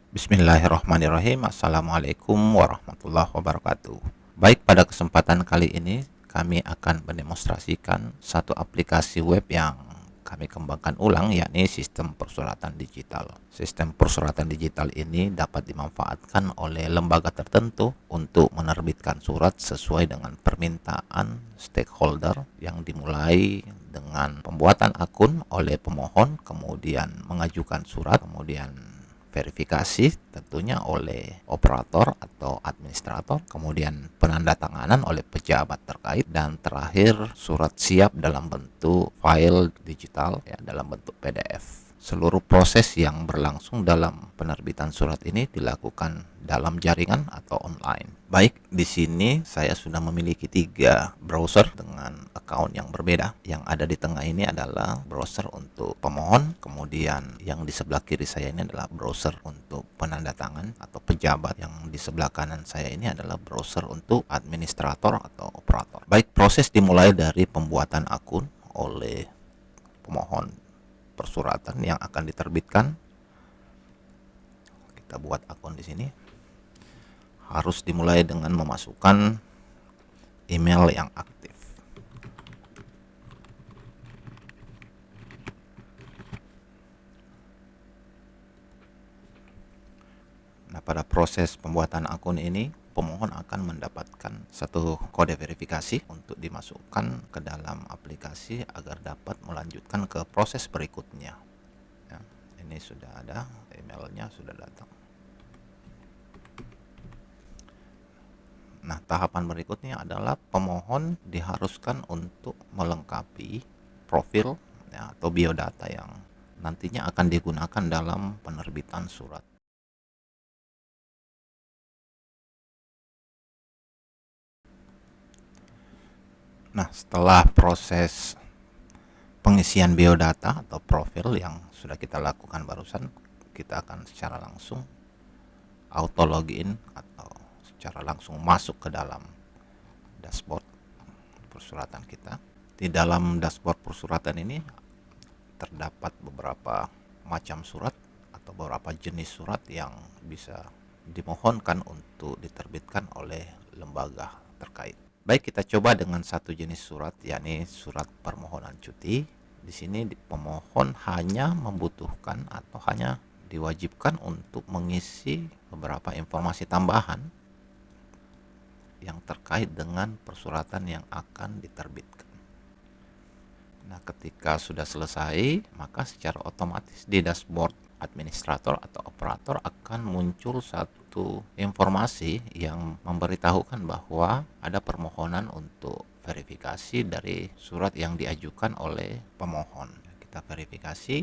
Bismillahirrahmanirrahim. Assalamualaikum warahmatullahi wabarakatuh. Baik, pada kesempatan kali ini kami akan mendemonstrasikan satu aplikasi web yang kami kembangkan ulang, yakni sistem persuratan digital. Sistem persuratan digital ini dapat dimanfaatkan oleh lembaga tertentu untuk menerbitkan surat sesuai dengan permintaan stakeholder, yang dimulai dengan pembuatan akun oleh pemohon, kemudian mengajukan surat, kemudian verifikasi tentunya oleh operator atau administrator, kemudian penandatanganan oleh pejabat terkait, dan terakhir surat siap dalam bentuk file digital, ya, dalam bentuk PDF. Seluruh proses yang berlangsung dalam penerbitan surat ini dilakukan dalam jaringan atau online. Baik, di sini saya sudah memiliki 3 browser dengan account yang berbeda. Yang ada di tengah ini adalah browser untuk pemohon, kemudian yang di sebelah kiri saya ini adalah browser untuk penanda tangan atau pejabat, yang di sebelah kanan saya ini adalah browser untuk administrator atau operator. Baik, proses dimulai dari pembuatan akun oleh pemohon persuratan yang akan diterbitkan. Kita buat akun di sini. Harus dimulai dengan memasukkan email yang aktif. Nah, pada proses pembuatan akun ini, pemohon akan mendapatkan satu kode verifikasi untuk dimasukkan ke dalam aplikasi agar dapat melanjutkan ke proses berikutnya. Ya, ini sudah ada, emailnya sudah datang. Nah, tahapan berikutnya adalah pemohon diharuskan untuk melengkapi profil, ya, atau biodata yang nantinya akan digunakan dalam penerbitan surat. Nah, setelah proses pengisian biodata atau profil yang sudah kita lakukan barusan, kita akan secara langsung auto login atau secara langsung masuk ke dalam dashboard persuratan kita. Di dalam dashboard persuratan ini terdapat beberapa macam surat atau beberapa jenis surat yang bisa dimohonkan untuk diterbitkan oleh lembaga terkait. Baik, kita coba dengan satu jenis surat, yakni surat permohonan cuti. Di sini pemohon hanya membutuhkan atau hanya diwajibkan untuk mengisi beberapa informasi tambahan yang terkait dengan persuratan yang akan diterbitkan. Nah, ketika sudah selesai, maka secara otomatis di dashboard administrator atau operator akan muncul satu informasi yang memberitahukan bahwa ada permohonan untuk verifikasi dari surat yang diajukan oleh pemohon. Kita verifikasi.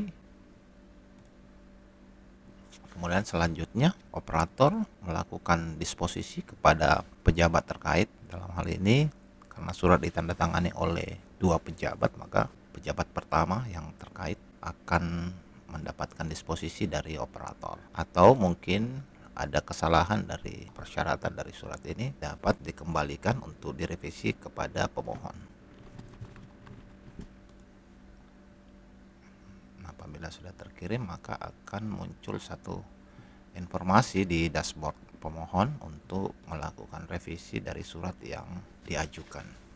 Kemudian selanjutnya operator melakukan disposisi kepada pejabat terkait. Dalam hal ini, karena surat ditandatangani oleh 2 pejabat, maka pejabat pertama yang terkait akan mendapatkan disposisi dari operator. Atau mungkin ada kesalahan dari persyaratan dari surat ini, dapat dikembalikan untuk direvisi kepada pemohon. Apabila sudah terkirim, maka akan muncul satu informasi di dashboard pemohon untuk melakukan revisi dari surat yang diajukan.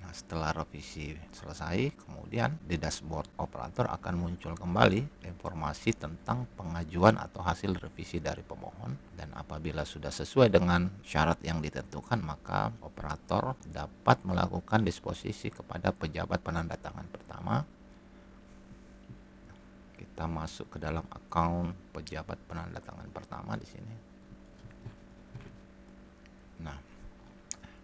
Nah, setelah revisi selesai, kemudian di dashboard operator akan muncul kembali informasi tentang pengajuan atau hasil revisi dari pemohon, dan apabila sudah sesuai dengan syarat yang ditentukan, maka operator dapat melakukan disposisi kepada pejabat penandatangan pertama. Kita masuk ke dalam akun pejabat penandatangan pertama di sini. Nah,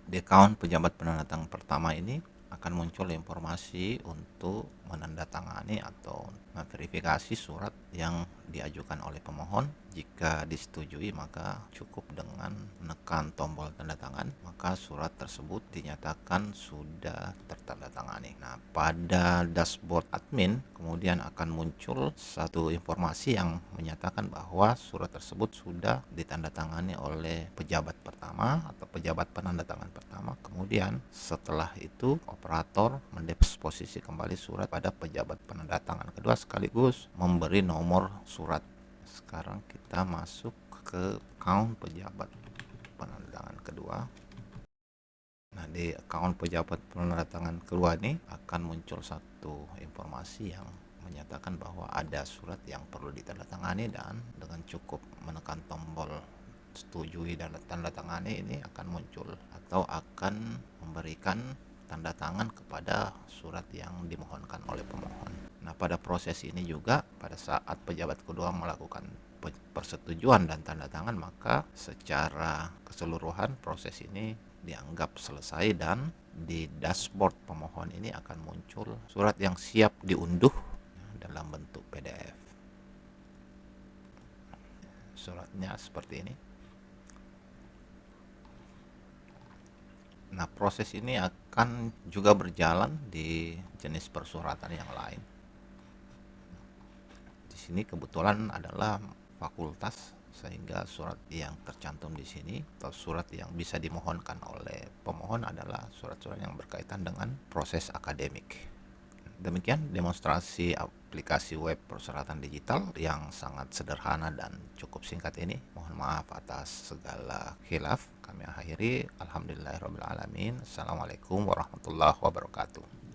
di akun pejabat penandatangan pertama ini akan muncul informasi untuk menandatangani atau memverifikasi surat yang diajukan oleh pemohon. Jika disetujui, maka cukup dengan menekan tombol tanda tangan, maka surat tersebut dinyatakan sudah tertandatangani. Nah, pada dashboard admin kemudian akan muncul satu informasi yang menyatakan bahwa surat tersebut sudah ditandatangani oleh pejabat pertama atau pejabat penandatangan pertama. Kemudian setelah itu operator mendisposisi kembali surat pada pejabat penandatangan kedua, sekaligus memberi nomor surat. Sekarang kita masuk ke account pejabat penandatangan kedua. Nah, di account pejabat penandatangan kedua ini akan muncul satu informasi yang menyatakan bahwa ada surat yang perlu ditandatangani, dan dengan cukup menekan tombol setujui dan tanda tangani ini akan muncul atau akan memberikan tanda tangan kepada surat yang dimohonkan oleh pemohon. Nah, pada proses ini juga pada saat pejabat kedua melakukan persetujuan dan tanda tangan, maka secara keseluruhan proses ini dianggap selesai, dan di dashboard pemohon ini akan muncul surat yang siap diunduh dalam bentuk PDF. Suratnya seperti ini. Nah, proses ini akan juga berjalan di jenis persuratan yang lain. Di sini kebetulan adalah fakultas, sehingga surat yang tercantum di sini atau surat yang bisa dimohonkan oleh pemohon adalah surat-surat yang berkaitan dengan proses akademik. Demikian demonstrasi aplikasi web persuratan digital yang sangat sederhana dan cukup singkat ini. Mohon maaf atas segala khilaf. Kami akhiri. Alhamdulillahirrabbilalamin. Assalamualaikum warahmatullahi wabarakatuh.